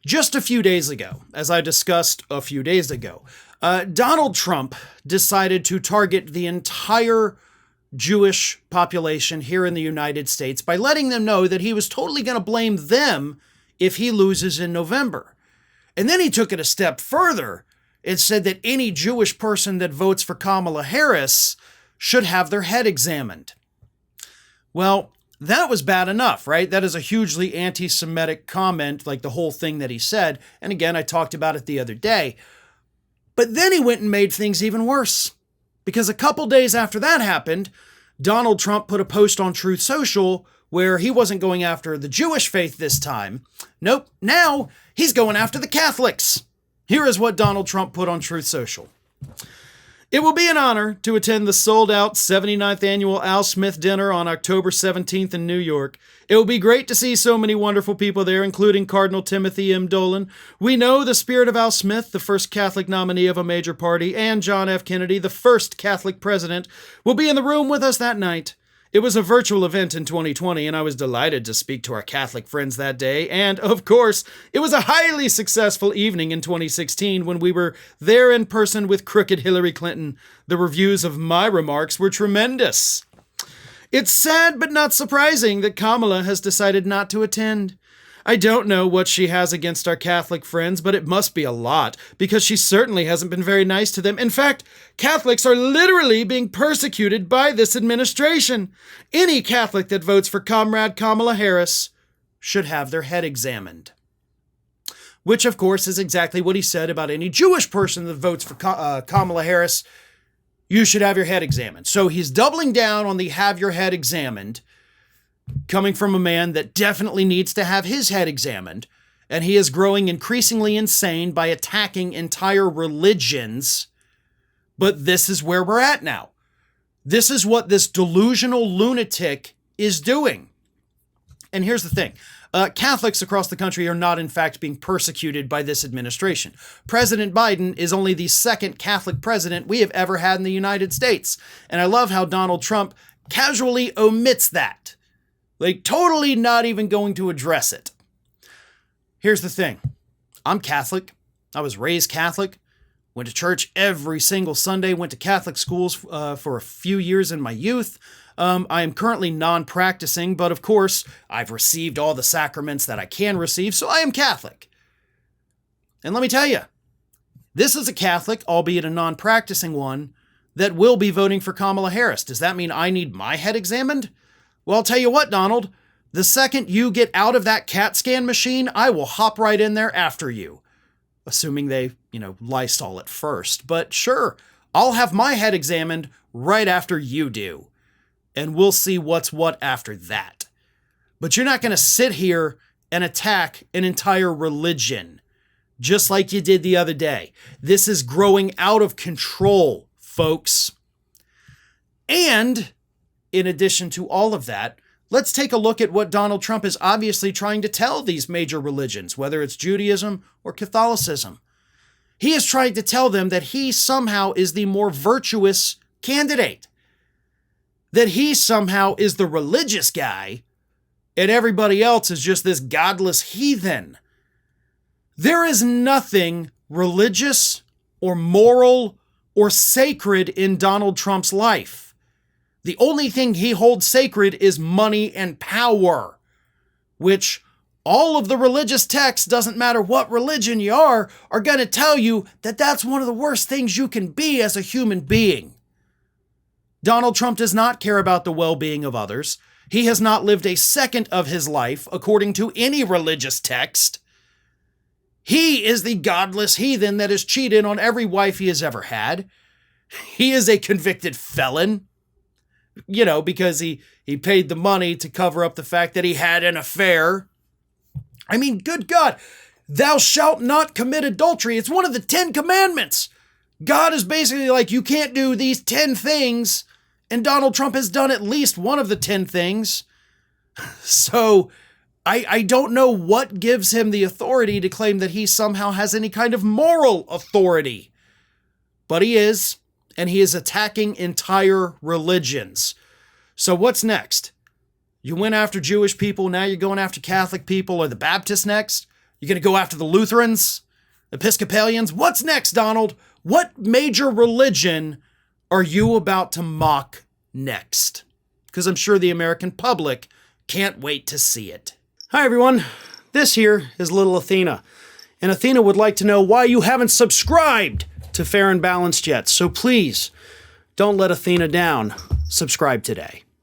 Just a few days ago, as I discussed a few days ago, Donald Trump decided to target the entire Jewish population here in the United States by letting them know that he was totally going to blame them if he loses in November. And then he took it a step further and said that any Jewish person that votes for Kamala Harris should have their head examined. Well, that was bad enough, right? That is a hugely anti-Semitic comment, like the whole thing that he said. And again, I talked about it the other day. But then he went and made things even worse. Because a couple days after that happened, Donald Trump put a post on Truth Social where he wasn't going after the Jewish faith this time. Nope, now he's going after the Catholics. Here is what Donald Trump put on Truth Social. It will be an honor to attend the sold-out 79th annual Al Smith dinner on October 17th in New York. It will be great to see so many wonderful people there, including Cardinal Timothy M. Dolan. We know the spirit of Al Smith, the first Catholic nominee of a major party, and John F. Kennedy, the first Catholic president, will be in the room with us that night. It was a virtual event in 2020, and I was delighted to speak to our Catholic friends that day. And, of course, it was a highly successful evening in 2016 when we were there in person with crooked Hillary Clinton. The reviews of my remarks were tremendous. It's sad but not surprising that Kamala has decided not to attend. I don't know what she has against our Catholic friends, but it must be a lot, because she certainly hasn't been very nice to them. In fact, Catholics are literally being persecuted by this administration. Any Catholic that votes for Comrade Kamala Harris should have their head examined. Which, of course, is exactly what he said about any Jewish person that votes for Kamala Harris. You should have your head examined. So he's doubling down on the have your head examined, coming from a man that definitely needs to have his head examined, and he is growing increasingly insane by attacking entire religions. But this is where we're at now. This is what this delusional lunatic is doing. And here's the thing. Catholics across the country are not, in fact, being persecuted by this administration. President Biden is only the second Catholic president we have ever had in the United States. And I love how Donald Trump casually omits that. Like, totally not even going to address it. Here's the thing. I'm Catholic. I was raised Catholic. Went to church every single Sunday. Went to Catholic schools for a few years in my youth. I am currently non-practicing, but of course, I've received all the sacraments that I can receive, so I am Catholic. And let me tell you, this is a Catholic, albeit a non-practicing one, that will be voting for Kamala Harris. Does that mean I need my head examined? Well, I'll tell you what, Donald, the second you get out of that CAT scan machine, I will hop right in there after you. Assuming they, Lysol it first. But sure, I'll have my head examined right after you do. And we'll see what's what after that. But you're not going to sit here and attack an entire religion, just like you did the other day. This is growing out of control, folks. And in addition to all of that, let's take a look at what Donald Trump is obviously trying to tell these major religions, whether it's Judaism or Catholicism. He is trying to tell them that he somehow is the more virtuous candidate, that he somehow is the religious guy, and everybody else is just this godless heathen. There is nothing religious or moral or sacred in Donald Trump's life. The only thing he holds sacred is money and power, which all of the religious texts, doesn't matter what religion you are going to tell you that that's one of the worst things you can be as a human being. Donald Trump does not care about the well-being of others. He has not lived a second of his life according to any religious text. He is the godless heathen that has cheated on every wife he has ever had. He is a convicted felon. Because he paid the money to cover up the fact that he had an affair. I mean, good God, thou shalt not commit adultery. It's one of the 10 commandments. God is basically like, you can't do these 10 things, and Donald Trump has done at least one of the 10 things. So I don't know what gives him the authority to claim that he somehow has any kind of moral authority. But he is. And he is attacking entire religions. So what's next? You went after Jewish people, now you're going after Catholic people. Are the Baptists next? You going to go after the Lutherans? Episcopalians? What's next, Donald? What major religion are you about to mock next? Because I'm sure the American public can't wait to see it. Hi, everyone. This here is little Athena. And Athena would like to know why you haven't subscribed to Fair and Balanced yet. So please, don't let Athena down. Subscribe today.